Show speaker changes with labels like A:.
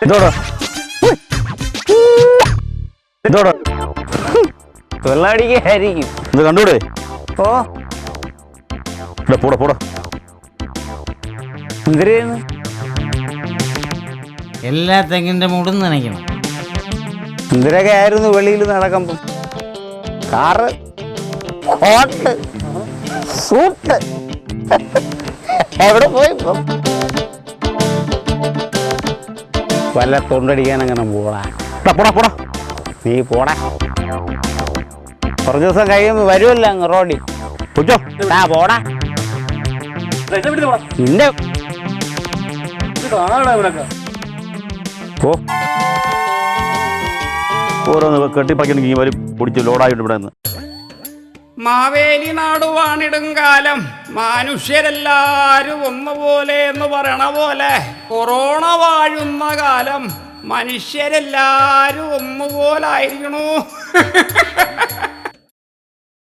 A: ഇതോടോ ഇതോടോ
B: വെള്ളടിക്കായിരിക്കും.
A: ഇത് കണ്ടൂടെ?
B: ഓ
A: പോടാ പോടാ.
B: എന്തിനാണ്
C: എല്ലാ തെങ്ങിന്റെ മുടും നനയ്ക്കണം.
B: എന്തിനൊക്കെ ആയിരുന്നു വെളിയിൽ നടക്കുമ്പോ? കാറ്, കോട്ട്, സൂട്ട്, എവിടെ പോയി വല്ല തൊണ്ടടിക്കാൻ അങ്ങനെ പോടാ.
A: പോടാ പോടാ.
B: നീ പോടാ. കുറച്ച് ദിവസം കഴിയുമ്പോ വരുമല്ലോ അങ്ങ് റോഡിൽ. പോടാ. നിന്റെ
A: ഓരോന്ന് കെട്ടിപ്പറക്കണമെങ്കിൽ വരും പൊടിച്ച് ലോഡായിട്ട് ഇവിടെ നിന്ന്.
D: മാവേലി നാടുവാണിടുങ്കാലം മനുഷ്യരെല്ലാരും ഒന്നുപോലെ എന്ന് പറയണ പോലെ കൊറോണ വാഴുന്ന കാലം മനുഷ്യരെല്ലാരും ഒന്നുപോലായിരിക്കണു.